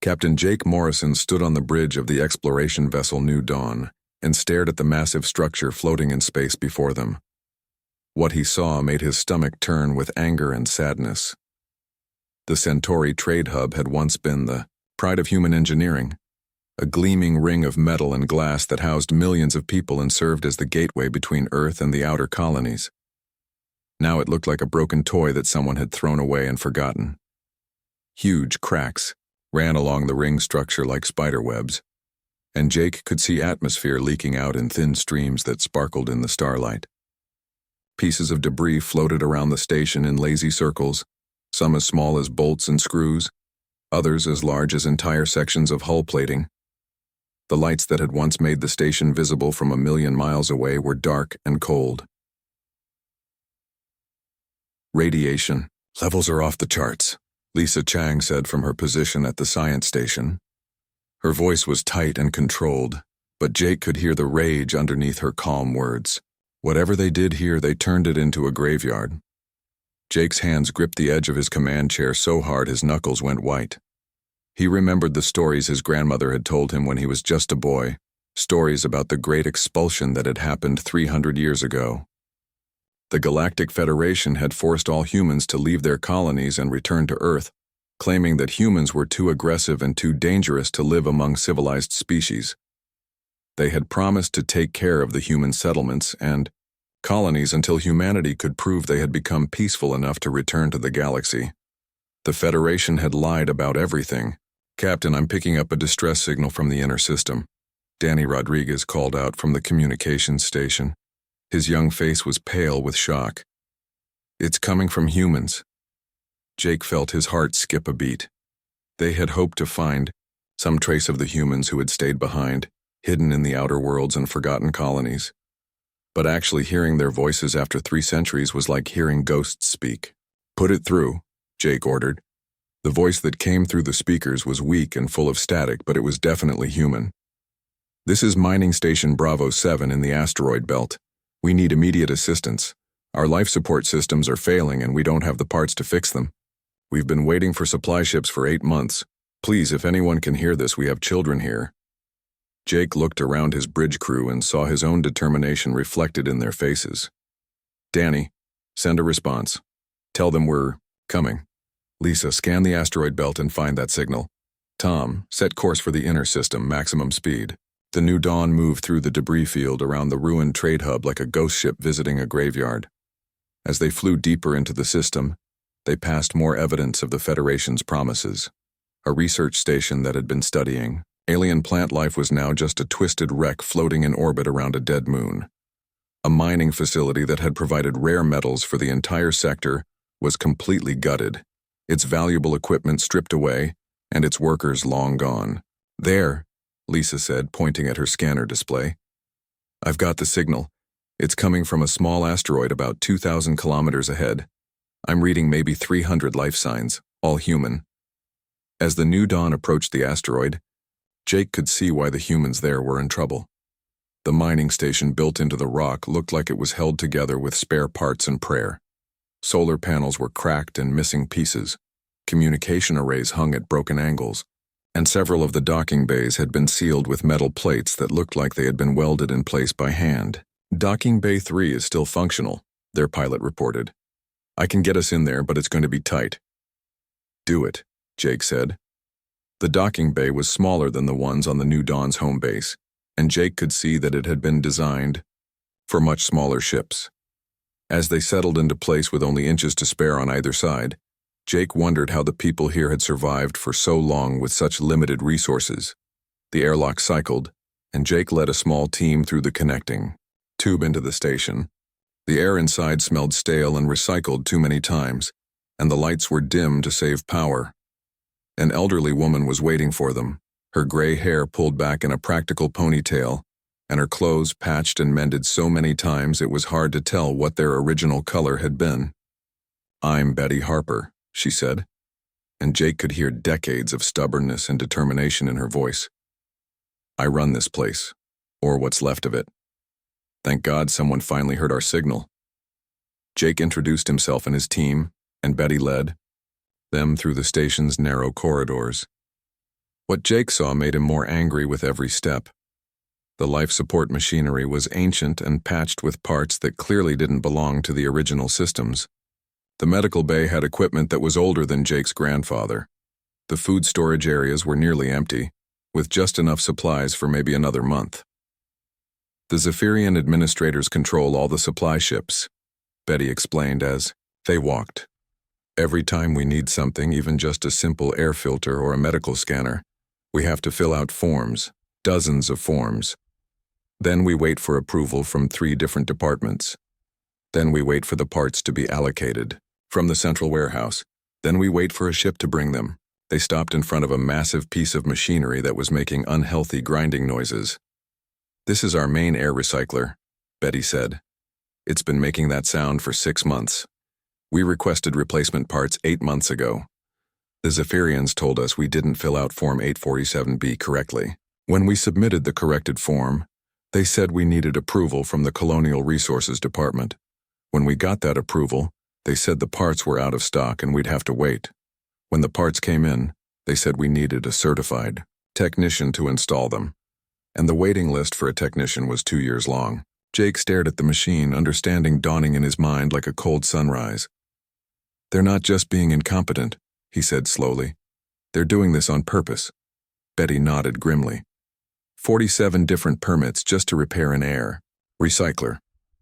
Captain Jake Morrison stood on the bridge of the exploration vessel New Dawn and stared at the massive structure floating in space before them. What he saw made his stomach turn with anger and sadness. The Centauri trade hub had once been the pride of human engineering, a gleaming ring of metal and glass that housed millions of people and served as the gateway between Earth and the outer colonies. Now it looked like a broken toy that someone had thrown away and forgotten. Huge cracks ran along the ring structure like spider webs, and Jake could see atmosphere leaking out in thin streams that sparkled in the starlight. Pieces of debris floated around the station in lazy circles, some as small as bolts and screws, others as large as entire sections of hull plating. The lights that had once made the station visible from 1,000,000 miles away were dark and cold. Radiation levels are off the charts, Lisa Chang said from her position at the science station. Her voice was tight and controlled, but Jake could hear the rage underneath her calm words. Whatever they did here, they turned it into a graveyard. Jake's hands gripped the edge of his command chair so hard his knuckles went white. He remembered the stories his grandmother had told him when he was just a boy, stories about the great expulsion that had happened 300 years ago. The Galactic Federation had forced all humans to leave their colonies and return to Earth, claiming that humans were too aggressive and too dangerous to live among civilized species. They had promised to take care of the human settlements and colonies until humanity could prove they had become peaceful enough to return to the galaxy. The Federation had lied about everything. "Captain, I'm picking up a distress signal from the inner system," Danny Rodriguez called out from the communications station. His young face was pale with shock. "It's coming from humans." Jake felt his heart skip a beat. They had hoped to find some trace of the humans who had stayed behind, hidden in the outer worlds and forgotten colonies. But actually hearing their voices after 3 centuries was like hearing ghosts speak. "Put it through," Jake ordered. The voice that came through the speakers was weak and full of static, but it was definitely human. "This is Mining Station Bravo 7 in the asteroid belt. We need immediate assistance. Our life support systems are failing and we don't have the parts to fix them. We've been waiting for supply ships for 8 months. Please, if anyone can hear this, we have children here." Jake looked around his bridge crew and saw his own determination reflected in their faces. "Danny, send a response. Tell them we're coming. Lisa, scan the asteroid belt and find that signal. Tom, set course for the inner system, maximum speed." The New Dawn moved through the debris field around the ruined trade hub like a ghost ship visiting a graveyard. As they flew deeper into the system, they passed more evidence of the Federation's promises. A research station that had been studying alien plant life was now just a twisted wreck floating in orbit around a dead moon. A mining facility that had provided rare metals for the entire sector was completely gutted, its valuable equipment stripped away, and its workers long gone. "There," Lisa said, pointing at her scanner display. "I've got the signal. It's coming from a small asteroid about 2,000 kilometers ahead. I'm reading maybe 300 life signs, all human." As the New Dawn approached the asteroid, Jake could see why the humans there were in trouble. The mining station built into the rock looked like it was held together with spare parts and prayer. Solar panels were cracked and missing pieces. Communication arrays hung at broken angles, and several of the docking bays had been sealed with metal plates that looked like they had been welded in place by hand. "Docking Bay 3 is still functional," their pilot reported. "I can get us in there, but it's going to be tight." "Do it," Jake said. The docking bay was smaller than the ones on the New Dawn's home base, and Jake could see that it had been designed for much smaller ships. As they settled into place with only inches to spare on either side, Jake wondered how the people here had survived for so long with such limited resources. The airlock cycled, and Jake led a small team through the connecting tube into the station. The air inside smelled stale and recycled too many times, and the lights were dim to save power. An elderly woman was waiting for them, her gray hair pulled back in a practical ponytail, and her clothes patched and mended so many times it was hard to tell what their original color had been. "I'm Betty Harper," she said, and Jake could hear decades of stubbornness and determination in her voice. "I run this place, or what's left of it. Thank God someone finally heard our signal." Jake introduced himself and his team, and Betty led them through the station's narrow corridors. What Jake saw made him more angry with every step. The life support machinery was ancient and patched with parts that clearly didn't belong to the original systems. The medical bay had equipment that was older than Jake's grandfather. The food storage areas were nearly empty, with just enough supplies for maybe another month. The Zephyrian administrators control all the supply ships, Betty explained as they walked. Every time we need something, even just a simple air filter or a medical scanner, we have to fill out forms, dozens of forms. Then we wait for approval from 3 different departments. Then we wait for the parts to be allocated from the central warehouse. Then we wait for a ship to bring them. They stopped in front of a massive piece of machinery that was making unhealthy grinding noises. "This is our main air recycler," Betty said. "It's been making that sound for 6 months. We requested replacement parts 8 months ago. The Zephyrians told us we didn't fill out Form 847B correctly. When we submitted the corrected form, they said we needed approval from the Colonial Resources Department. When we got that approval, they said the parts were out of stock and we'd have to wait. When the parts came in, they said we needed a certified technician to install them. And the waiting list for a technician was 2 years long." Jake stared at the machine, understanding dawning in his mind like a cold sunrise. "They're not just being incompetent," he said slowly. "They're doing this on purpose." Betty nodded grimly. 47 different permits just to repair an air recycler.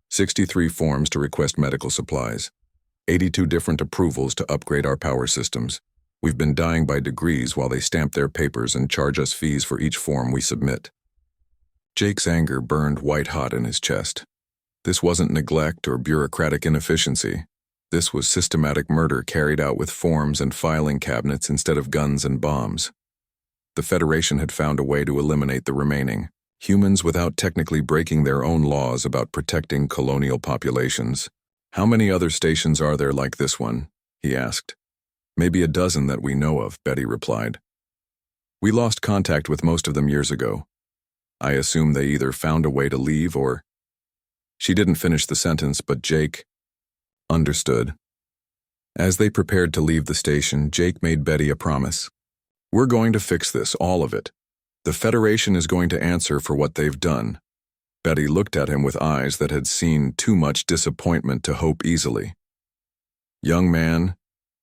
63 forms to request medical supplies. 82 different approvals to upgrade our power systems. We've been dying by degrees while they stamp their papers and charge us fees for each form we submit. Jake's anger burned white-hot in his chest. This wasn't neglect or bureaucratic inefficiency. This was systematic murder carried out with forms and filing cabinets instead of guns and bombs. The Federation had found a way to eliminate the remaining humans without technically breaking their own laws about protecting colonial populations. "How many other stations are there like this one?" he asked. "Maybe a dozen that we know of," Betty replied. "We lost contact with most of them years ago. I assume they either found a way to leave or—" She didn't finish the sentence, but Jake understood. As they prepared to leave the station, Jake made Betty a promise. "We're going to fix this, all of it. The Federation is going to answer for what they've done." Betty looked at him with eyes that had seen too much disappointment to hope easily. "Young man,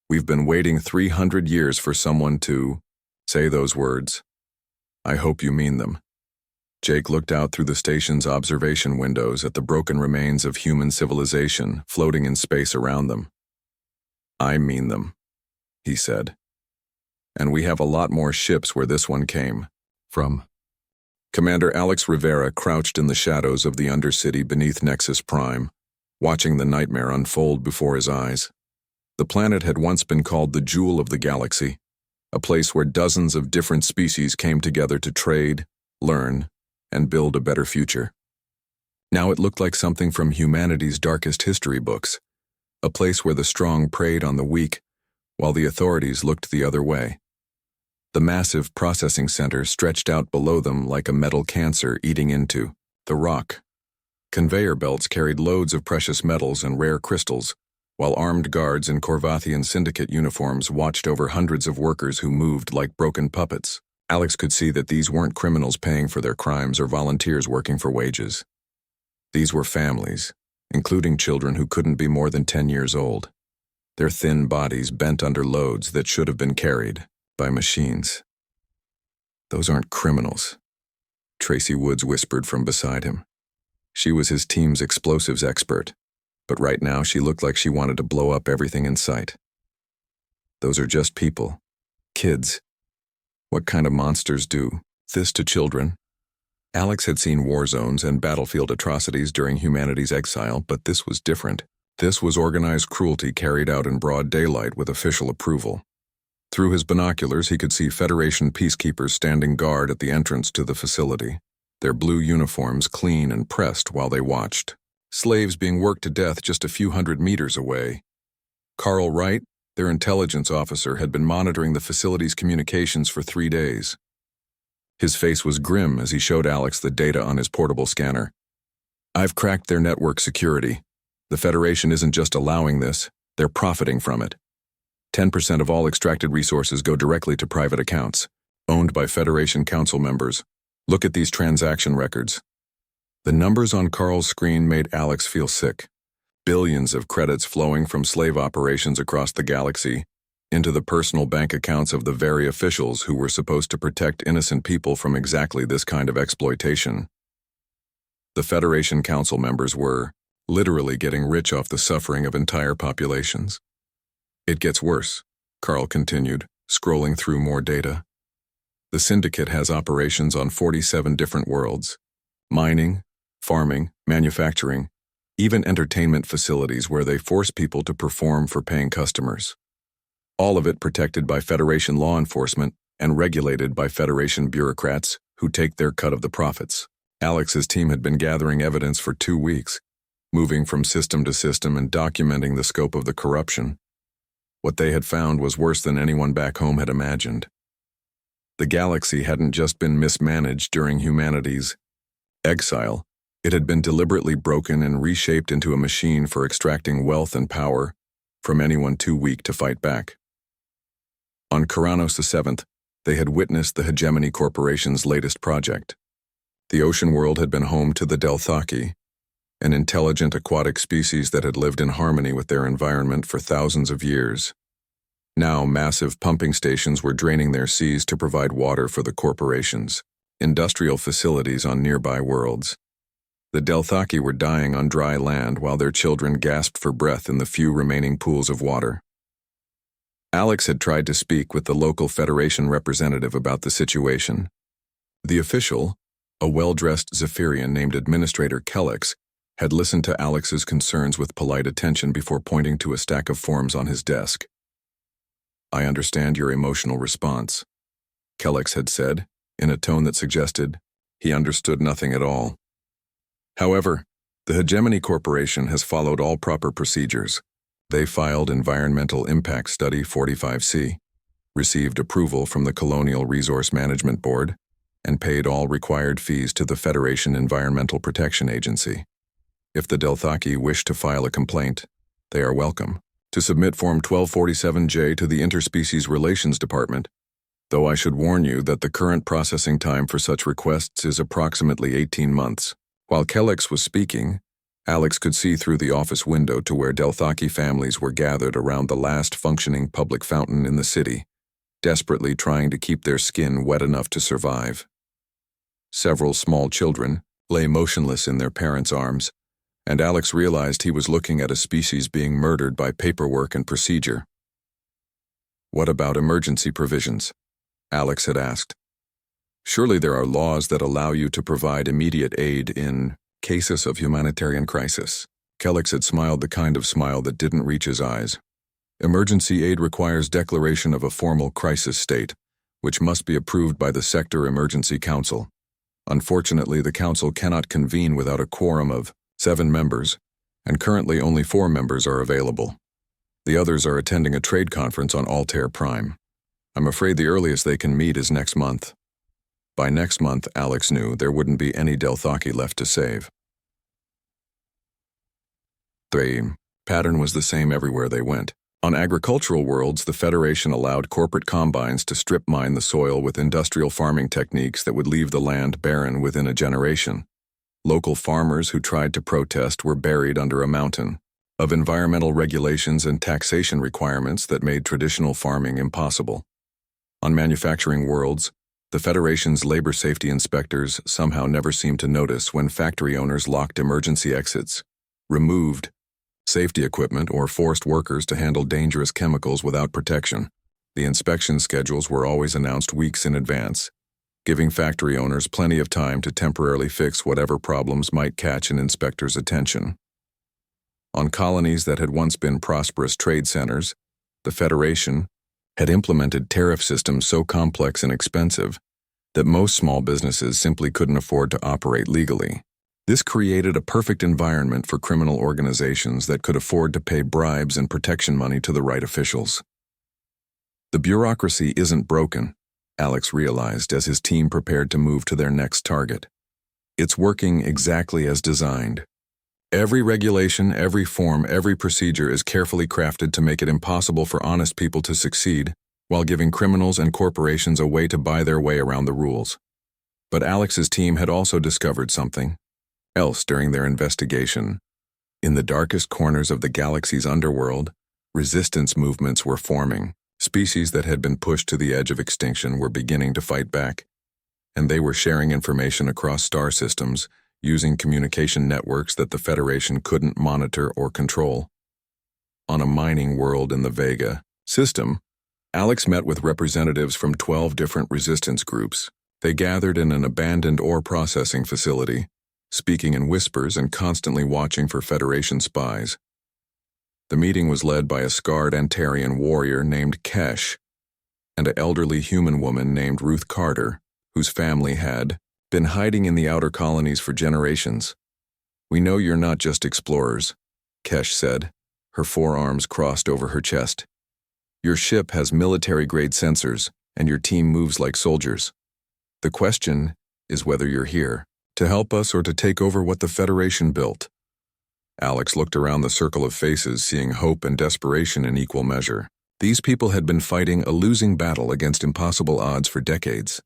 we've been waiting 300 years for someone to say those words. I hope you mean them." Jake looked out through the station's observation windows at the broken remains of human civilization floating in space around them. "I mean them," he said. "And we have a lot more ships where this one came from." Commander Alex Rivera crouched in the shadows of the Undercity beneath Nexus Prime, watching the nightmare unfold before his eyes. The planet had once been called the Jewel of the Galaxy, a place where dozens of different species came together to trade, learn, and build a better future. Now it looked like something from humanity's darkest history books, a place where the strong preyed on the weak, while the authorities looked the other way. The massive processing center stretched out below them like a metal cancer eating into the rock. Conveyor belts carried loads of precious metals and rare crystals, while armed guards in Corvathian syndicate uniforms watched over hundreds of workers who moved like broken puppets. Alex could see that these weren't criminals paying for their crimes or volunteers working for wages. These were families, including children who couldn't be more than 10 years old, their thin bodies bent under loads that should have been carried by machines. "Those aren't criminals," Tracy Woods whispered from beside him. She was his team's explosives expert, but right now she looked like she wanted to blow up everything in sight. "Those are just people. Kids. What kind of monsters do this to children?" Alex had seen war zones and battlefield atrocities during humanity's exile, but this was different. This was organized cruelty carried out in broad daylight with official approval. Through his binoculars, he could see Federation peacekeepers standing guard at the entrance to the facility, their blue uniforms clean and pressed while they watched. Slaves being worked to death just a few hundred meters away. Carl Wright, their intelligence officer, had been monitoring the facility's communications for 3 days. His face was grim as he showed Alex the data on his portable scanner. "I've cracked their network security. The Federation isn't just allowing this, they're profiting from it. 10% of all extracted resources go directly to private accounts. owned by Federation Council members. Look at these transaction records. The numbers on Carl's screen made Alex feel sick. Billions of credits flowing from slave operations across the galaxy into the personal bank accounts of the very officials who were supposed to protect innocent people from exactly this kind of exploitation. The Federation Council members were literally getting rich off the suffering of entire populations. It gets worse, Carl continued, scrolling through more data. The syndicate has operations on 47 different worlds: mining, farming, manufacturing, even entertainment facilities where they force people to perform for paying customers. All of it protected by Federation law enforcement and regulated by Federation bureaucrats who take their cut of the profits. Alex's team had been gathering evidence for 2 weeks, moving from system to system and documenting the scope of the corruption. What they had found was worse than anyone back home had imagined. The galaxy hadn't just been mismanaged during humanity's exile. It had been deliberately broken and reshaped into a machine for extracting wealth and power from anyone too weak to fight back. On Kuranos VII, they had witnessed the Hegemony Corporation's latest project. The ocean world had been home to the Delthaki, an intelligent aquatic species that had lived in harmony with their environment for thousands of years. Now, massive pumping stations were draining their seas to provide water for the corporation's industrial facilities on nearby worlds. The Delthaki were dying on dry land while their children gasped for breath in the few remaining pools of water. Alex had tried to speak with the local Federation representative about the situation. The official, a well-dressed Zephyrian named Administrator Kellex, had listened to Alex's concerns with polite attention before pointing to a stack of forms on his desk. "I understand your emotional response," Kellex had said, in a tone that suggested he understood nothing at all. However, the Hegemony Corporation has followed all proper procedures. They filed Environmental Impact Study 45C, received approval from the Colonial Resource Management Board, and paid all required fees to the Federation Environmental Protection Agency. If the Delthaki wish to file a complaint, they are welcome to submit Form 1247J to the Interspecies Relations Department, though I should warn you that the current processing time for such requests is approximately 18 months. While Kellex was speaking, Alex could see through the office window to where Delthaki families were gathered around the last functioning public fountain in the city, desperately trying to keep their skin wet enough to survive. Several small children lay motionless in their parents' arms, and Alex realized he was looking at a species being murdered by paperwork and procedure. "What about emergency provisions?" Alex had asked. "Surely there are laws that allow you to provide immediate aid in cases of humanitarian crisis." Kellex had smiled the kind of smile that didn't reach his eyes. "Emergency aid requires declaration of a formal crisis state, which must be approved by the Sector Emergency Council. Unfortunately, the council cannot convene without a quorum of 7 members, and currently only 4 members are available. The others are attending a trade conference on Altair Prime. I'm afraid the earliest they can meet is next month." By next month, Alex knew there wouldn't be any Delthaki left to save. The pattern was the same everywhere they went. On agricultural worlds, the Federation allowed corporate combines to strip mine the soil with industrial farming techniques that would leave the land barren within a generation. Local farmers who tried to protest were buried under a mountain of environmental regulations and taxation requirements that made traditional farming impossible. On manufacturing worlds, the Federation's labor safety inspectors somehow never seemed to notice when factory owners locked emergency exits, removed safety equipment, or forced workers to handle dangerous chemicals without protection. The inspection schedules were always announced weeks in advance, giving factory owners plenty of time to temporarily fix whatever problems might catch an inspector's attention. On colonies that had once been prosperous trade centers, the Federation had implemented tariff systems so complex and expensive that most small businesses simply couldn't afford to operate legally. This created a perfect environment for criminal organizations that could afford to pay bribes and protection money to the right officials. The bureaucracy isn't broken, Alex realized as his team prepared to move to their next target. It's working exactly as designed. Every regulation, every form, every procedure is carefully crafted to make it impossible for honest people to succeed, while giving criminals and corporations a way to buy their way around the rules. But Alex's team had also discovered something else during their investigation. In the darkest corners of the galaxy's underworld, resistance movements were forming. Species that had been pushed to the edge of extinction were beginning to fight back, and they were sharing information across star systems using communication networks that the Federation couldn't monitor or control. On a mining world in the Vega system, Alex met with representatives from 12 different resistance groups. They gathered in an abandoned ore processing facility, speaking in whispers and constantly watching for Federation spies. The meeting was led by a scarred Antarian warrior named Kesh and an elderly human woman named Ruth Carter, whose family had been hiding in the outer colonies for generations. "We know you're not just explorers," Kesh said, her forearms crossed over her chest. "Your ship has military-grade sensors, and your team moves like soldiers. The question is whether you're here to help us or to take over what the Federation built." Alex looked around the circle of faces, seeing hope and desperation in equal measure. These people had been fighting a losing battle against impossible odds for decades,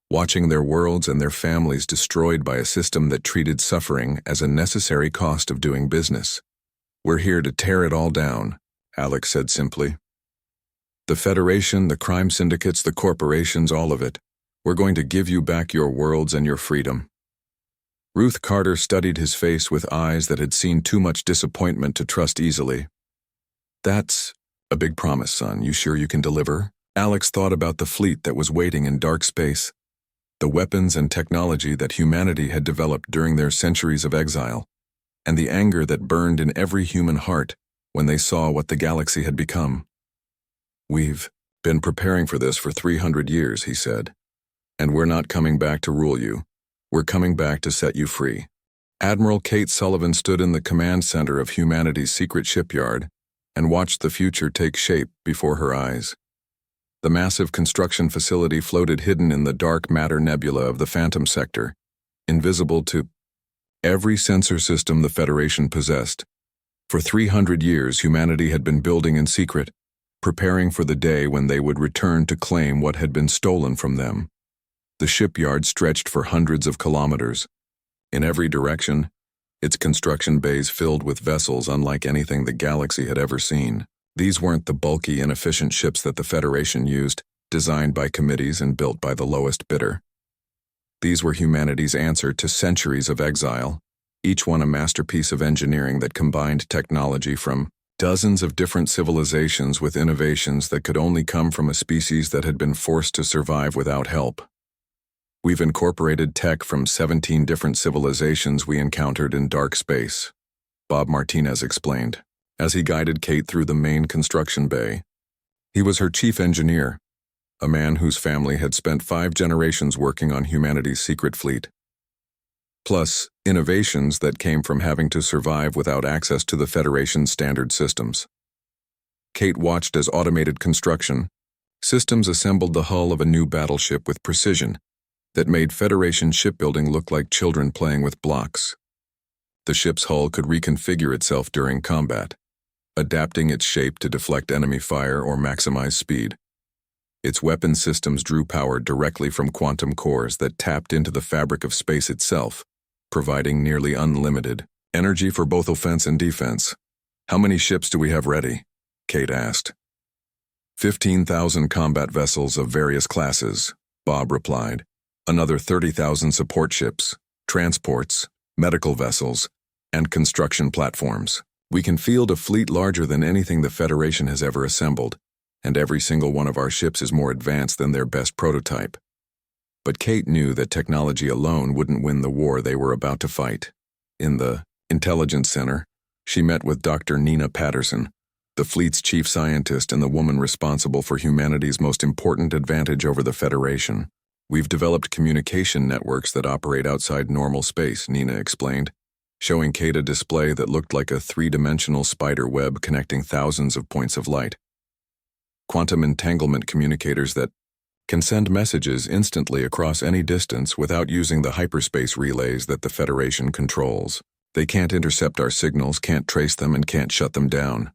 watching their worlds and their families destroyed by a system that treated suffering as a necessary cost of doing business. "We're here to tear it all down," Alex said simply. "The Federation, the crime syndicates, the corporations, all of it. We're going to give you back your worlds and your freedom." Ruth Carter studied his face with eyes that had seen too much disappointment to trust easily. "That's a big promise, son. You sure you can deliver?" Alex thought about the fleet that was waiting in dark space, the weapons and technology that humanity had developed during their centuries of exile, and the anger that burned in every human heart when they saw what the galaxy had become. "We've been preparing for this for 300 years, he said. "And we're not coming back to rule you. We're coming back to set you free." Admiral Kate Sullivan stood in the command center of humanity's secret shipyard and watched the future take shape before her eyes. The massive construction facility floated hidden in the dark matter nebula of the Phantom Sector, invisible to every sensor system the Federation possessed. For 300 years, humanity had been building in secret, preparing for the day when they would return to claim what had been stolen from them. The shipyard stretched for hundreds of kilometers. In every direction, its construction bays filled with vessels unlike anything the galaxy had ever seen. These weren't the bulky, inefficient ships that the Federation used, designed by committees and built by the lowest bidder. These were humanity's answer to centuries of exile, each one a masterpiece of engineering that combined technology from dozens of different civilizations with innovations that could only come from a species that had been forced to survive without help. "We've incorporated tech from 17 different civilizations we encountered in dark space," Bob Martinez explained, as he guided Kate through the main construction bay. He was her chief engineer, a man whose family had spent 5 generations working on humanity's secret fleet. Plus, innovations that came from having to survive without access to the Federation's standard systems. Kate watched as automated construction systems assembled the hull of a new battleship with precision that made Federation shipbuilding look like children playing with blocks. The ship's hull could reconfigure itself during combat, adapting its shape to deflect enemy fire or maximize speed. Its weapon systems drew power directly from quantum cores that tapped into the fabric of space itself, providing nearly unlimited energy for both offense and defense. "How many ships do we have ready?" Kate asked. 15,000 combat vessels of various classes, Bob replied. Another 30,000 support ships, transports, medical vessels, and construction platforms. We can field a fleet larger than anything the Federation has ever assembled, and every single one of our ships is more advanced than their best prototype. But Kate knew that technology alone wouldn't win the war they were about to fight. In the Intelligence Center, she met with Dr. Nina Patterson, the fleet's chief scientist and the woman responsible for humanity's most important advantage over the Federation. "We've developed communication networks that operate outside normal space," Nina explained, showing Kate a display that looked like a 3-dimensional spider web connecting thousands of points of light. "Quantum entanglement communicators that can send messages instantly across any distance without using the hyperspace relays that the Federation controls. They can't intercept our signals, can't trace them, and can't shut them down."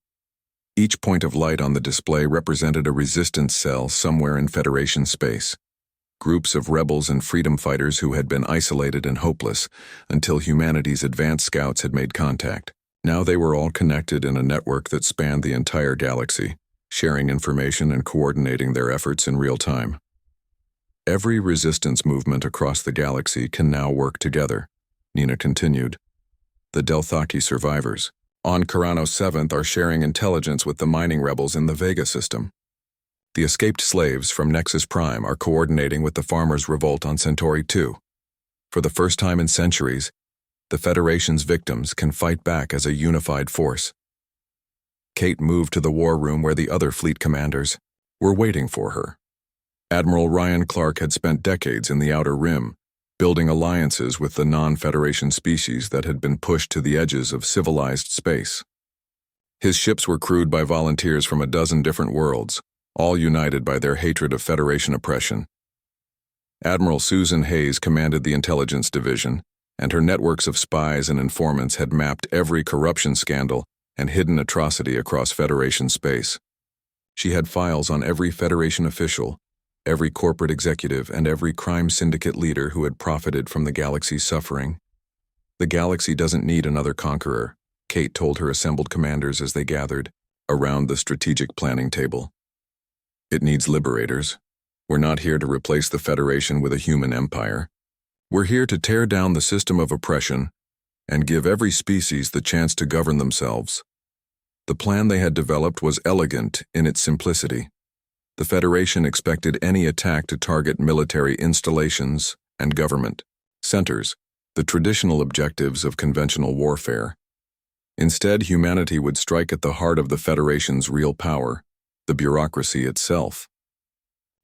Each point of light on the display represented a resistance cell somewhere in Federation space. Groups of rebels and freedom fighters who had been isolated and hopeless until humanity's advanced scouts had made contact. Now they were all connected in a network that spanned the entire galaxy, sharing information and coordinating their efforts in real time. Every resistance movement across the galaxy can now work together, Nina continued. The Delthaki survivors on Carano 7th are sharing intelligence with the mining rebels in the Vega system. The escaped slaves from Nexus Prime are coordinating with the farmers' revolt on Centauri 2. For the first time in centuries, the Federation's victims can fight back as a unified force. Kate moved to the war room where the other fleet commanders were waiting for her. Admiral Ryan Clark had spent decades in the Outer Rim, building alliances with the non-Federation species that had been pushed to the edges of civilized space. His ships were crewed by volunteers from a dozen different worlds, all united by their hatred of Federation oppression. Admiral Susan Hayes commanded the Intelligence Division, and her networks of spies and informants had mapped every corruption scandal and hidden atrocity across Federation space. She had files on every Federation official, every corporate executive, and every crime syndicate leader who had profited from the galaxy's suffering. The galaxy doesn't need another conqueror, Kate told her assembled commanders as they gathered around the strategic planning table. It needs liberators. We're not here to replace the Federation with a human empire. We're here to tear down the system of oppression and give every species the chance to govern themselves. The plan they had developed was elegant in its simplicity. The Federation expected any attack to target military installations and government centers, the traditional objectives of conventional warfare. Instead, humanity would strike at the heart of the Federation's real power, the bureaucracy itself.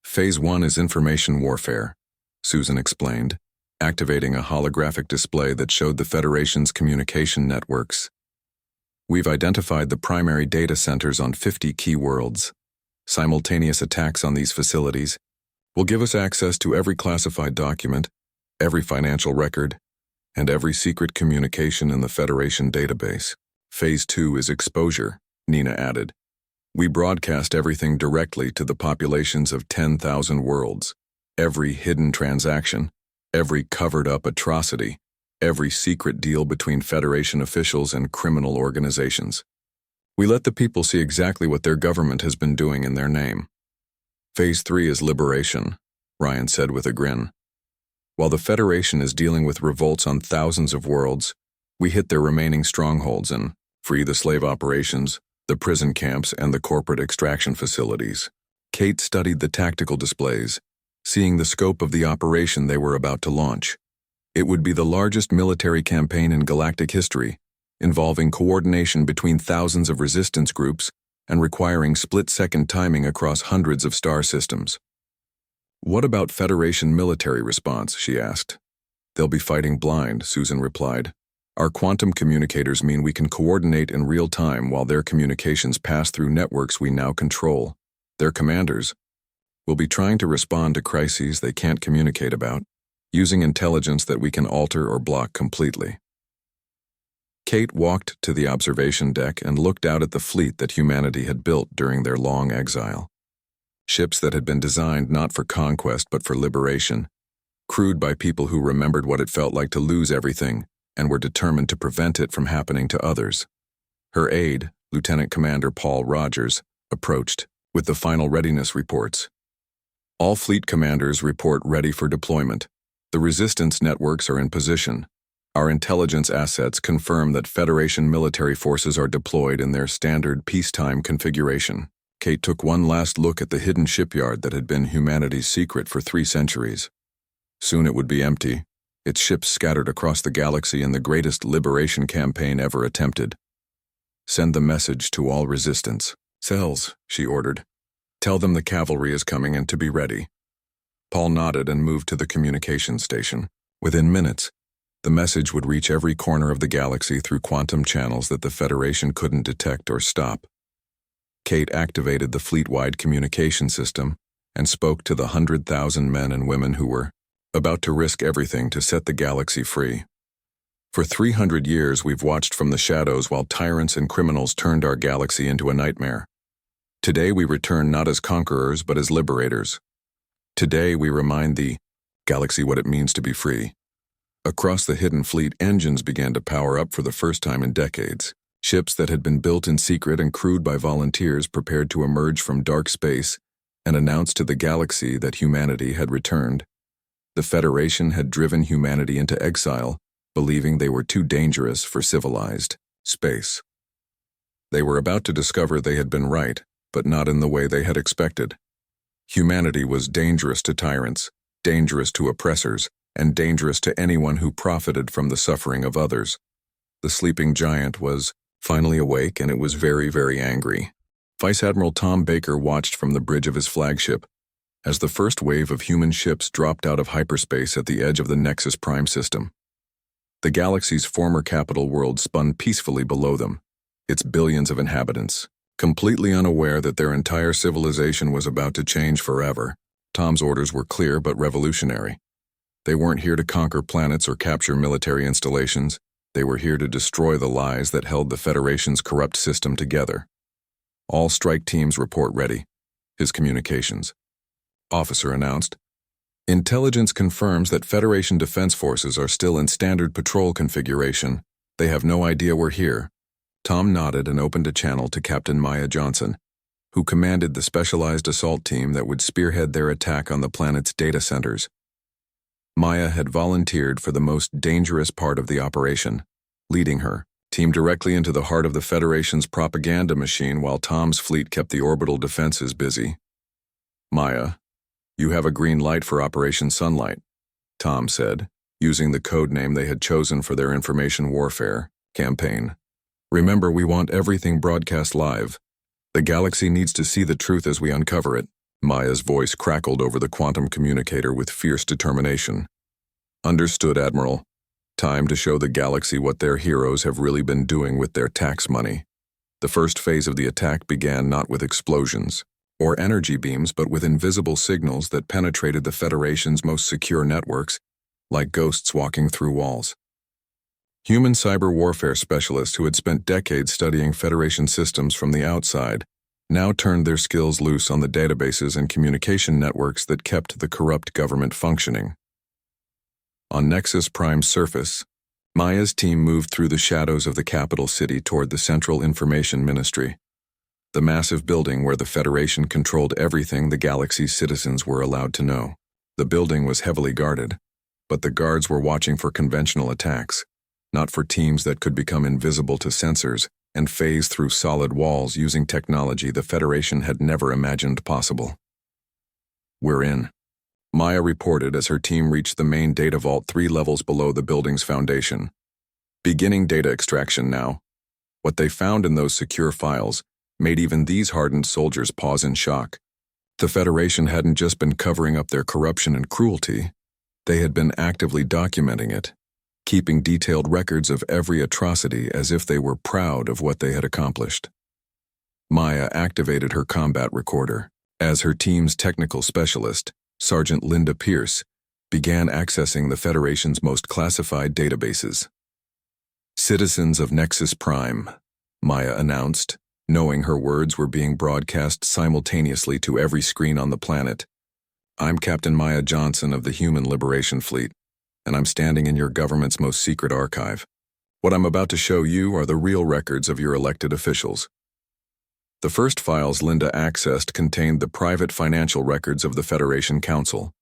Phase 1 is information warfare, Susan explained, activating a holographic display that showed the Federation's communication networks. We've identified the primary data centers on 50 key worlds. Simultaneous attacks on these facilities will give us access to every classified document, every financial record, and every secret communication in the Federation database. Phase 2 is exposure, Nina added. We broadcast everything directly to the populations of 10,000 worlds. Every hidden transaction, every covered-up atrocity, every secret deal between Federation officials and criminal organizations. We let the people see exactly what their government has been doing in their name. Phase 3 is liberation, Ryan said with a grin. While the Federation is dealing with revolts on thousands of worlds, we hit their remaining strongholds and free the slave operations, the prison camps, and the corporate extraction facilities. Kate studied the tactical displays, seeing the scope of the operation they were about to launch. It would be the largest military campaign in galactic history, involving coordination between thousands of resistance groups and requiring split-second timing across hundreds of star systems. What about Federation military response, she asked. They'll be fighting blind, Susan replied. Our quantum communicators mean we can coordinate in real time while their communications pass through networks we now control. Their commanders will be trying to respond to crises they can't communicate about, using intelligence that we can alter or block completely. Kate walked to the observation deck and looked out at the fleet that humanity had built during their long exile. Ships that had been designed not for conquest but for liberation, crewed by people who remembered what it felt like to lose everything and were determined to prevent it from happening to others. Her aide, Lieutenant Commander Paul Rogers, approached with the final readiness reports. All fleet commanders report ready for deployment. The resistance networks are in position. Our intelligence assets confirm that Federation military forces are deployed in their standard peacetime configuration. Kate took one last look at the hidden shipyard that had been humanity's secret for 3 centuries. Soon it would be empty, its ships scattered across the galaxy in the greatest liberation campaign ever attempted. Send the message to all resistance cells, she ordered. Tell them the cavalry is coming and to be ready. Paul nodded and moved to the communications station. Within minutes, the message would reach every corner of the galaxy through quantum channels that the Federation couldn't detect or stop. Kate activated the fleet-wide communication system and spoke to the 100,000 men and women who were about to risk everything to set the galaxy free. For 300 years, we've watched from the shadows while tyrants and criminals turned our galaxy into a nightmare. Today, we return not as conquerors, but as liberators. Today, we remind the galaxy what it means to be free. Across the Hidden Fleet, engines began to power up for the first time in decades. Ships that had been built in secret and crewed by volunteers prepared to emerge from dark space and announce to the galaxy that humanity had returned. The Federation had driven humanity into exile, believing they were too dangerous for civilized space. They were about to discover they had been right, but not in the way they had expected. Humanity was dangerous to tyrants, dangerous to oppressors, and dangerous to anyone who profited from the suffering of others. The sleeping giant was finally awake, and it was very, very angry. Vice Admiral Tom Baker watched from the bridge of his flagship as the first wave of human ships dropped out of hyperspace at the edge of the Nexus Prime system. The galaxy's former capital world spun peacefully below them, its billions of inhabitants, completely unaware that their entire civilization was about to change forever. Tom's orders were clear but revolutionary. They weren't here to conquer planets or capture military installations. They were here to destroy the lies that held the Federation's corrupt system together. All strike teams report ready. His communications officer announced. Intelligence confirms that Federation defense forces are still in standard patrol configuration. They have no idea we're here. Tom nodded and opened a channel to Captain Maya Johnson, who commanded the specialized assault team that would spearhead their attack on the planet's data centers. Maya had volunteered for the most dangerous part of the operation, leading her team directly into the heart of the Federation's propaganda machine while Tom's fleet kept the orbital defenses busy. Maya, you have a green light for Operation Sunlight, Tom said, using the code name they had chosen for their information warfare campaign. Remember, we want everything broadcast live. The galaxy needs to see the truth as we uncover it. Maya's voice crackled over the quantum communicator with fierce determination. Understood, Admiral. Time to show the galaxy what their heroes have really been doing with their tax money. The first phase of the attack began not with explosions or energy beams, but with invisible signals that penetrated the Federation's most secure networks, like ghosts walking through walls. Human cyber warfare specialists who had spent decades studying Federation systems from the outside now turned their skills loose on the databases and communication networks that kept the corrupt government functioning. On Nexus Prime's surface, Maya's team moved through the shadows of the capital city toward the Central Information Ministry, the massive building where the Federation controlled everything the galaxy's citizens were allowed to know. The building was heavily guarded, but the guards were watching for conventional attacks, not for teams that could become invisible to sensors and phase through solid walls using technology the Federation had never imagined possible. We're in, Maya reported as her team reached the main data vault 3 levels below the building's foundation. Beginning data extraction now. What they found in those secure files made even these hardened soldiers pause in shock. The Federation hadn't just been covering up their corruption and cruelty, they had been actively documenting it, keeping detailed records of every atrocity as if they were proud of what they had accomplished. Maya activated her combat recorder as her team's technical specialist, Sergeant Linda Pierce, began accessing the Federation's most classified databases. Citizens of Nexus Prime, Maya announced, knowing her words were being broadcast simultaneously to every screen on the planet. I'm Captain Maya Johnson of the Human Liberation Fleet, and I'm standing in your government's most secret archive. What I'm about to show you are the real records of your elected officials. The first files Linda accessed contained the private financial records of the Federation Council.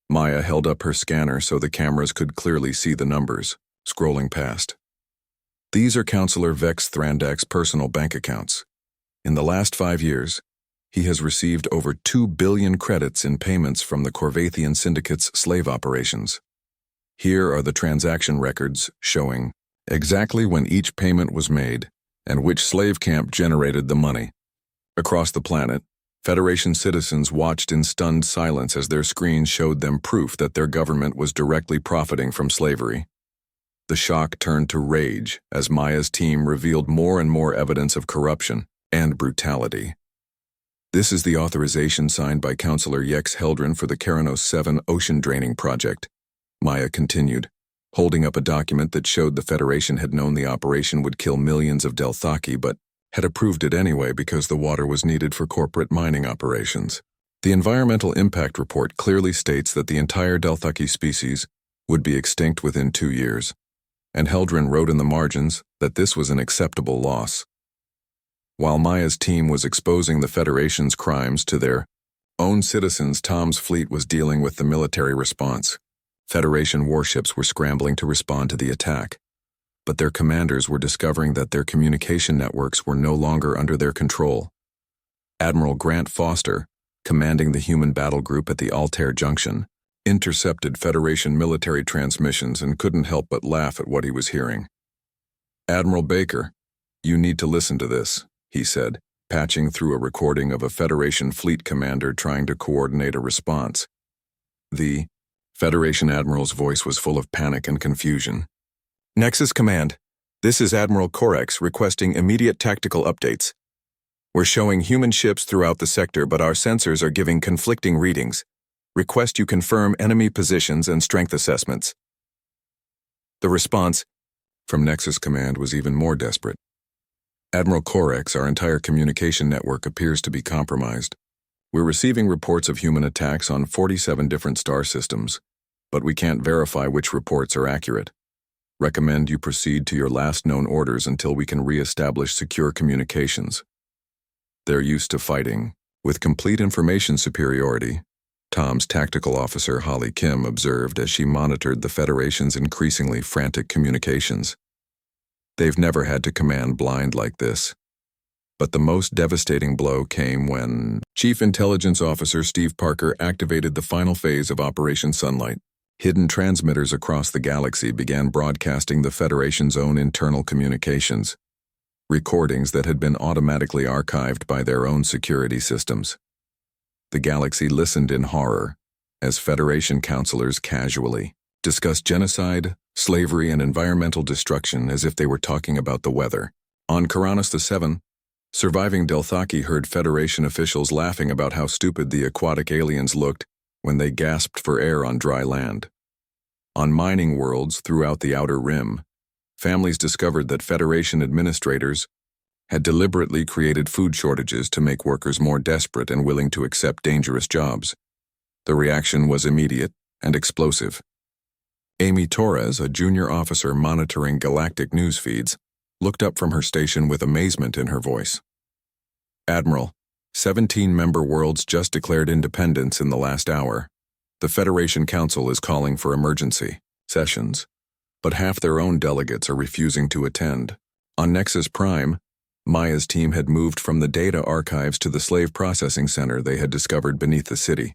Maya held up her scanner so the cameras could clearly see the numbers, scrolling past. These are Councillor Vex Thrandak's personal bank accounts. In the last 5 years, he has received over 2 billion credits in payments from the Corvathian Syndicate's slave operations. Here are the transaction records showing exactly when each payment was made and which slave camp generated the money. Across the planet, Federation citizens watched in stunned silence as their screens showed them proof that their government was directly profiting from slavery. The shock turned to rage as Maya's team revealed more and more evidence of corruption and brutality. This is the authorization signed by Councillor Yex Heldren for the Keranos 7 ocean draining project, Maya continued, holding up a document that showed the Federation had known the operation would kill millions of Delthaki but had approved it anyway because the water was needed for corporate mining operations. The environmental impact report clearly states that the entire Delthaki species would be extinct within 2 years, and Heldren wrote in the margins that this was an acceptable loss. While Maya's team was exposing the Federation's crimes to their own citizens, Tom's fleet was dealing with the military response. Federation warships were scrambling to respond to the attack, but their commanders were discovering that their communication networks were no longer under their control. Admiral Grant Foster, commanding the human battle group at the Altair Junction, intercepted Federation military transmissions and couldn't help but laugh at what he was hearing. "Admiral Baker, you need to listen to this," he said, patching through a recording of a Federation fleet commander trying to coordinate a response. The Federation admiral's voice was full of panic and confusion. "Nexus Command, this is Admiral Corex requesting immediate tactical updates. We're showing human ships throughout the sector, but our sensors are giving conflicting readings. Request you confirm enemy positions and strength assessments." The response from Nexus Command was even more desperate. "Admiral Corex, our entire communication network appears to be compromised. We're receiving reports of human attacks on 47 different star systems, but we can't verify which reports are accurate. Recommend you proceed to your last known orders until we can re-establish secure communications." "They're used to fighting with complete information superiority," Tom's tactical officer Holly Kim observed as she monitored the Federation's increasingly frantic communications. "They've never had to command blind like this." But the most devastating blow came when Chief Intelligence Officer Steve Parker activated the final phase of Operation Sunlight. Hidden transmitters across the galaxy began broadcasting the Federation's own internal communications, recordings that had been automatically archived by their own security systems. The galaxy listened in horror as Federation counselors casually discussed genocide, slavery, and environmental destruction as if they were talking about the weather. On Karanis VII, surviving Delthaki heard Federation officials laughing about how stupid the aquatic aliens looked when they gasped for air on dry land. On mining worlds throughout the Outer Rim, families discovered that Federation administrators had deliberately created food shortages to make workers more desperate and willing to accept dangerous jobs. The reaction was immediate and explosive. Amy Torres, a junior officer monitoring galactic news feeds, looked up from her station with amazement in her voice. "Admiral, 17 member worlds just declared independence in the last hour. The Federation Council is calling for emergency sessions, but half their own delegates are refusing to attend. On Nexus Prime, Maya's team had moved from the data archives to the slave processing center they had discovered beneath the city.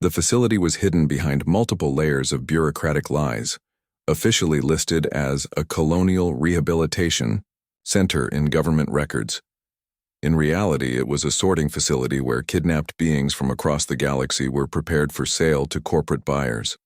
The facility was hidden behind multiple layers of bureaucratic lies, officially listed as a colonial rehabilitation center in government records. In reality, it was a sorting facility where kidnapped beings from across the galaxy were prepared for sale to corporate buyers.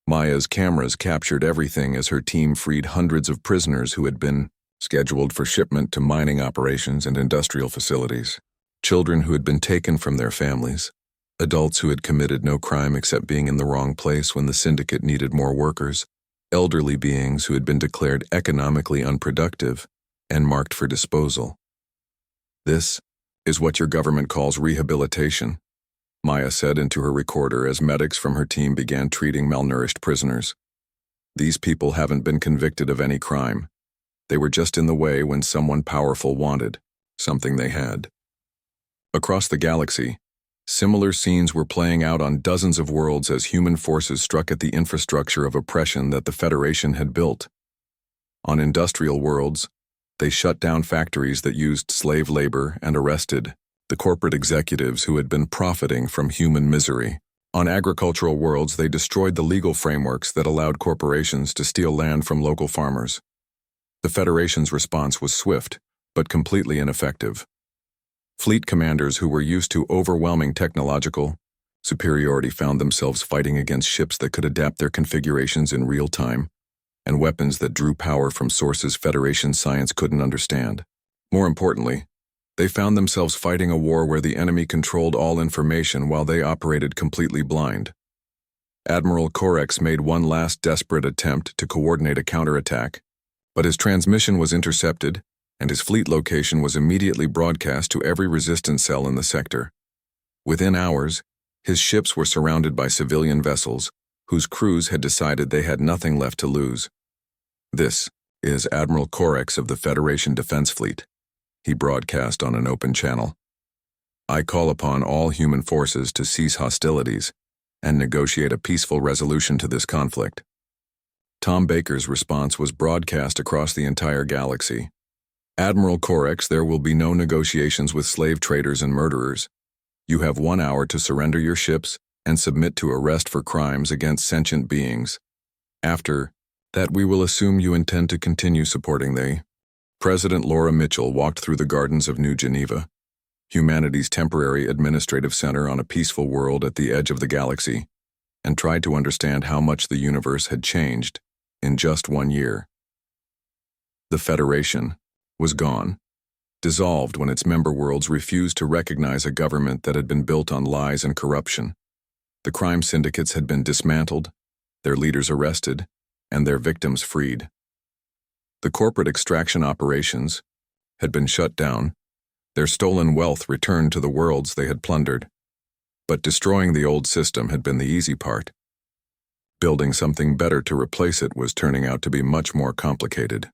Maya's cameras captured everything as her team freed hundreds of prisoners who had been scheduled for shipment to mining operations and industrial facilities, children who had been taken from their families, adults who had committed no crime except being in the wrong place when the syndicate needed more workers, elderly beings who had been declared economically unproductive and marked for disposal. "This is what your government calls rehabilitation," Maya said into her recorder as medics from her team began treating malnourished prisoners. "These people haven't been convicted of any crime. They were just in the way when someone powerful wanted something they had." Across the galaxy, similar scenes were playing out on dozens of worlds as human forces struck at the infrastructure of oppression that the Federation had built. On industrial worlds, they shut down factories that used slave labor and arrested the corporate executives who had been profiting from human misery. On agricultural worlds, they destroyed the legal frameworks that allowed corporations to steal land from local farmers. The Federation's response was swift, but completely ineffective. Fleet commanders who were used to overwhelming technological superiority found themselves fighting against ships that could adapt their configurations in real time, and weapons that drew power from sources Federation science couldn't understand. More importantly, they found themselves fighting a war where the enemy controlled all information while they operated completely blind. Admiral Corex made one last desperate attempt to coordinate a counterattack, but his transmission was intercepted, and his fleet location was immediately broadcast to every resistance cell in the sector. Within hours, his ships were surrounded by civilian vessels, whose crews had decided they had nothing left to lose. "This is Admiral Corex of the Federation Defense Fleet," he broadcast on an open channel. "I call upon all human forces to cease hostilities and negotiate a peaceful resolution to this conflict." Tom Baker's response was broadcast across the entire galaxy. "Admiral Corex, there will be no negotiations with slave traders and murderers. You have 1 hour to surrender your ships and submit to arrest for crimes against sentient beings. After that, we will assume you intend to continue supporting the..." President Laura Mitchell walked through the gardens of New Geneva, humanity's temporary administrative center on a peaceful world at the edge of the galaxy, and tried to understand how much the universe had changed in just 1 year. The Federation was gone, dissolved when its member worlds refused to recognize a government that had been built on lies and corruption. The crime syndicates had been dismantled, their leaders arrested, and their victims freed. The corporate extraction operations had been shut down, their stolen wealth returned to the worlds they had plundered. But destroying the old system had been the easy part. Building something better to replace it was turning out to be much more complicated.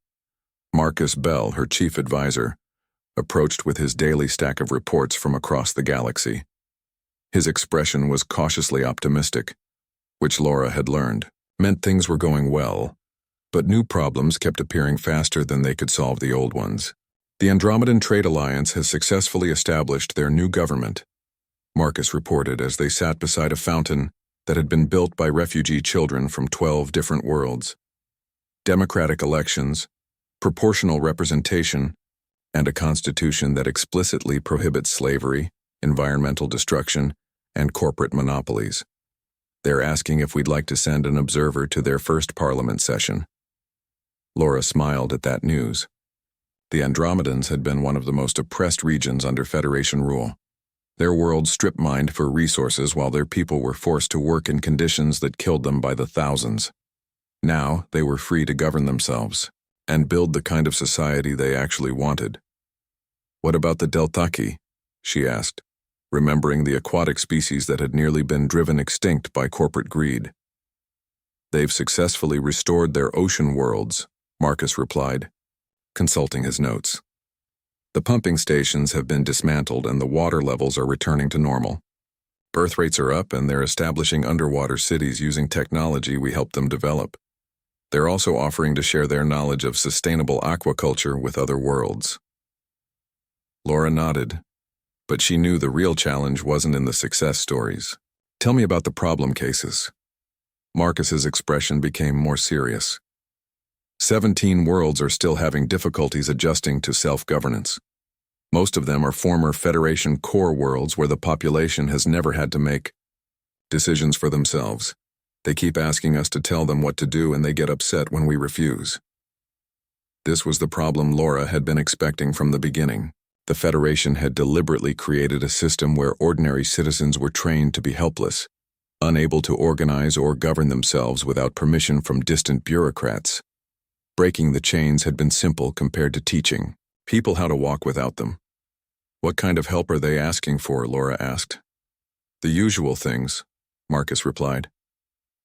Marcus Bell, her chief advisor, approached with his daily stack of reports from across the galaxy. His expression was cautiously optimistic, which Laura had learned meant things were going well, but new problems kept appearing faster than they could solve the old ones. "The Andromedan Trade Alliance has successfully established their new government," Marcus reported as they sat beside a fountain that had been built by refugee children from 12 different worlds. "Democratic elections, proportional representation, and a constitution that explicitly prohibits slavery, environmental destruction, and corporate monopolies. They're asking if we'd like to send an observer to their first parliament session." Laura smiled at that news. The Andromedans had been one of the most oppressed regions under Federation rule. Their world strip-mined for resources while their people were forced to work in conditions that killed them by the thousands. Now they were free to govern themselves and build the kind of society they actually wanted. "What about the Delthaki?" she asked, remembering the aquatic species that had nearly been driven extinct by corporate greed. "They've successfully restored their ocean worlds," Marcus replied, consulting his notes. "The pumping stations have been dismantled and the water levels are returning to normal. Birth rates are up and they're establishing underwater cities using technology we helped them develop. They're also offering to share their knowledge of sustainable aquaculture with other worlds." Laura nodded, but she knew the real challenge wasn't in the success stories. "Tell me about the problem cases." Marcus's expression became more serious. 17 worlds are still having difficulties adjusting to self-governance. Most of them are former Federation core worlds where the population has never had to make decisions for themselves. They keep asking us to tell them what to do and they get upset when we refuse. This was the problem Laura had been expecting from the beginning. The Federation had deliberately created a system where ordinary citizens were trained to be helpless, unable to organize or govern themselves without permission from distant bureaucrats. Breaking the chains had been simple compared to teaching people how to walk without them. "What kind of help are they asking for?" Laura asked. "The usual things," Marcus replied.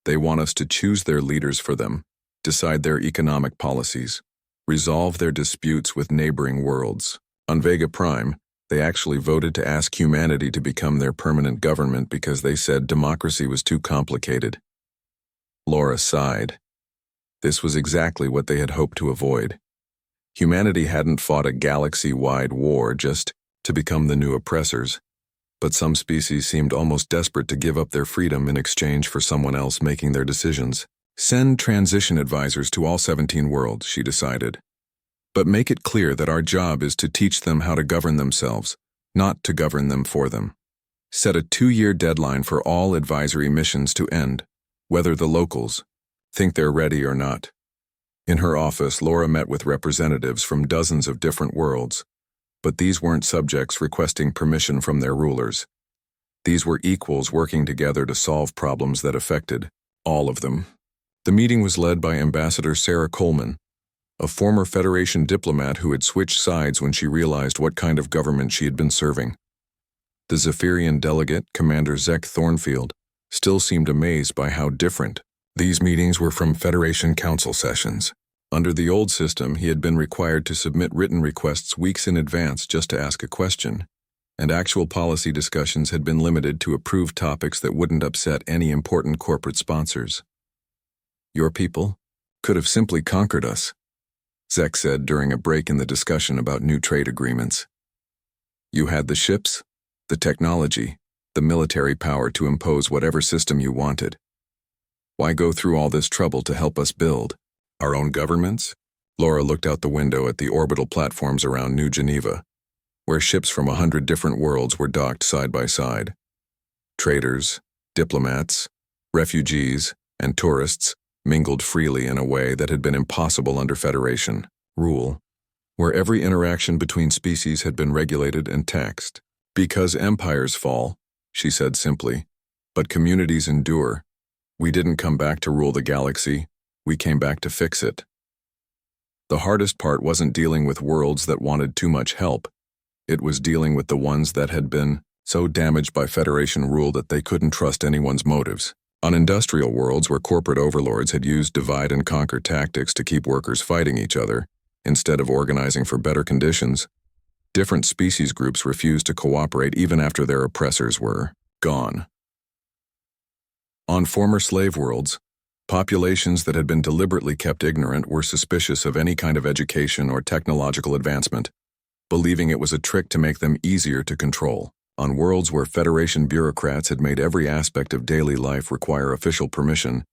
"They want us to choose their leaders for them, decide their economic policies, resolve their disputes with neighboring worlds. On Vega Prime, they actually voted to ask humanity to become their permanent government because they said democracy was too complicated." Laura sighed. This was exactly what they had hoped to avoid. Humanity hadn't fought a galaxy-wide war just to become the new oppressors, but some species seemed almost desperate to give up their freedom in exchange for someone else making their decisions. "Send transition advisors to all 17 worlds," she decided. "But make it clear that our job is to teach them how to govern themselves, not to govern them for them. Set a 2-year deadline for all advisory missions to end, whether the locals think they're ready or not." In her office, Laura met with representatives from dozens of different worlds, but these weren't subjects requesting permission from their rulers. These were equals working together to solve problems that affected all of them. The meeting was led by Ambassador Sarah Coleman, a former Federation diplomat who had switched sides when she realized what kind of government she had been serving. The Zephyrian delegate, Commander Zek Thornfield, still seemed amazed by how different these meetings were from Federation Council sessions. Under the old system, he had been required to submit written requests weeks in advance just to ask a question, and actual policy discussions had been limited to approved topics that wouldn't upset any important corporate sponsors. Your people could have simply conquered us, Zek said during a break in the discussion about new trade agreements. You had the ships, the technology, the military power to impose whatever system you wanted. Why go through all this trouble to help us build our own governments? Laura looked out the window at the orbital platforms around New Geneva, where ships from 100 different worlds were docked side by side. Traders, diplomats, refugees, and tourists mingled freely in a way that had been impossible under Federation rule, where every interaction between species had been regulated and taxed. Because empires fall, she said simply, but communities endure. We didn't come back to rule the galaxy, we came back to fix it. The hardest part wasn't dealing with worlds that wanted too much help. It was dealing with the ones that had been so damaged by Federation rule that they couldn't trust anyone's motives. On industrial worlds where corporate overlords had used divide-and-conquer tactics to keep workers fighting each other, instead of organizing for better conditions, different species groups refused to cooperate even after their oppressors were gone. On former slave worlds, populations that had been deliberately kept ignorant were suspicious of any kind of education or technological advancement, believing it was a trick to make them easier to control. On worlds where Federation bureaucrats had made every aspect of daily life require official permission,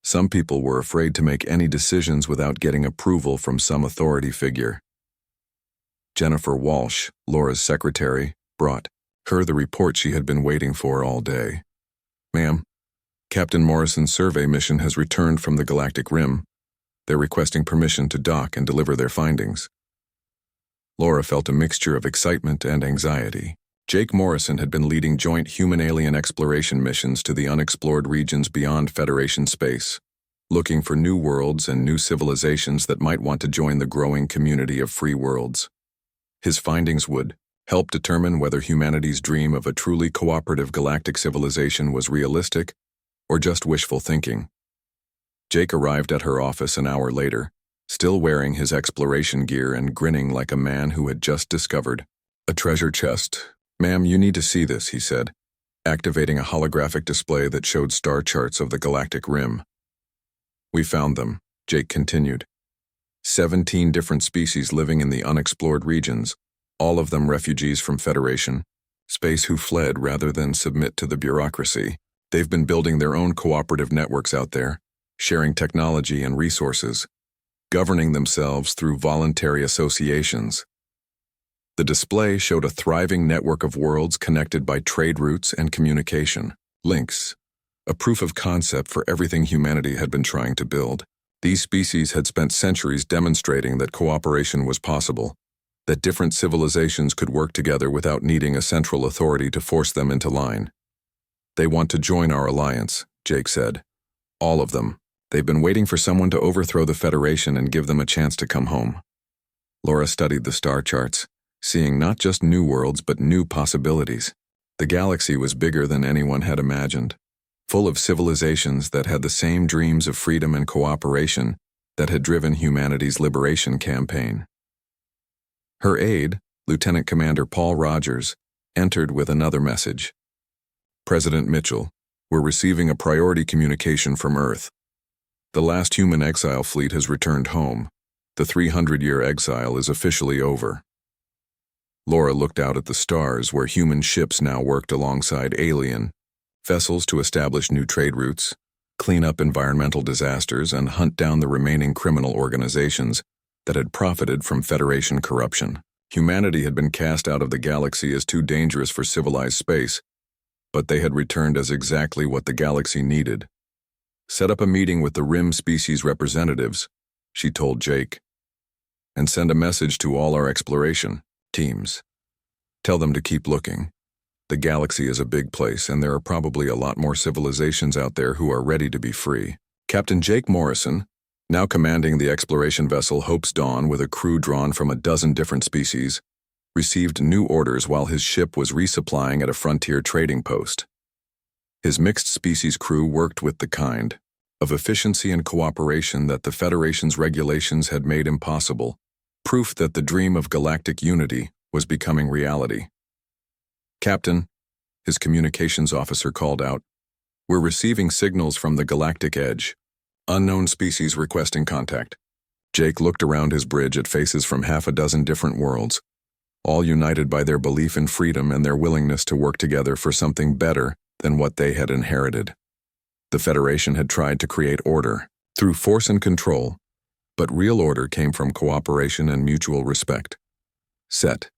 some people were afraid to make any decisions without getting approval from some authority figure. Jennifer Walsh, Laura's secretary, brought her the report she had been waiting for all day. Ma'am, Captain Morrison's survey mission has returned from the Galactic Rim. They're requesting permission to dock and deliver their findings. Laura felt a mixture of excitement and anxiety. Jake Morrison had been leading joint human-alien exploration missions to the unexplored regions beyond Federation space, looking for new worlds and new civilizations that might want to join the growing community of free worlds. His findings would help determine whether humanity's dream of a truly cooperative galactic civilization was realistic or just wishful thinking. Jake arrived at her office an hour later, still wearing his exploration gear and grinning like a man who had just discovered a treasure chest. Ma'am, you need to see this, he said, activating a holographic display that showed star charts of the Galactic Rim. We found them, Jake continued. 17 different species living in the unexplored regions, all of them refugees from Federation, space who fled rather than submit to the bureaucracy. They've been building their own cooperative networks out there, sharing technology and resources, governing themselves through voluntary associations. The display showed a thriving network of worlds connected by trade routes and communication links, a proof of concept for everything humanity had been trying to build. These species had spent centuries demonstrating that cooperation was possible, that different civilizations could work together without needing a central authority to force them into line. They want to join our alliance, Jake said. All of them. They've been waiting for someone to overthrow the Federation and give them a chance to come home. Laura studied the star charts, seeing not just new worlds but new possibilities. The galaxy was bigger than anyone had imagined, full of civilizations that had the same dreams of freedom and cooperation that had driven humanity's liberation campaign. Her aide, Lieutenant Commander Paul Rogers, entered with another message. President Mitchell, we're receiving a priority communication from Earth. The last human exile fleet has returned home. The 300-year exile is officially over. Laura looked out at the stars where human ships now worked alongside alien vessels to establish new trade routes, clean up environmental disasters, and hunt down the remaining criminal organizations that had profited from Federation corruption. Humanity had been cast out of the galaxy as too dangerous for civilized space, but they had returned as exactly what the galaxy needed. Set up a meeting with the Rim species representatives, she told Jake, and send a message to all our exploration teams. Tell them to keep looking. The galaxy is a big place, and there are probably a lot more civilizations out there who are ready to be free. Captain Jake Morrison, now commanding the exploration vessel Hope's Dawn with a crew drawn from a dozen different species, received new orders while his ship was resuppplying at a frontier trading post. His mixed-species crew worked with the kind of efficiency and cooperation that the Federation's regulations had made impossible, proof that the dream of galactic unity was becoming reality. "Captain," his communications officer called out, "we're receiving signals from the galactic edge. Unknown species requesting contact." Jake looked around his bridge at faces from half a dozen different worlds, all united by their belief in freedom and their willingness to work together for something better than what they had inherited. The Federation had tried to create order through force and control, but real order came from cooperation and mutual respect. Set.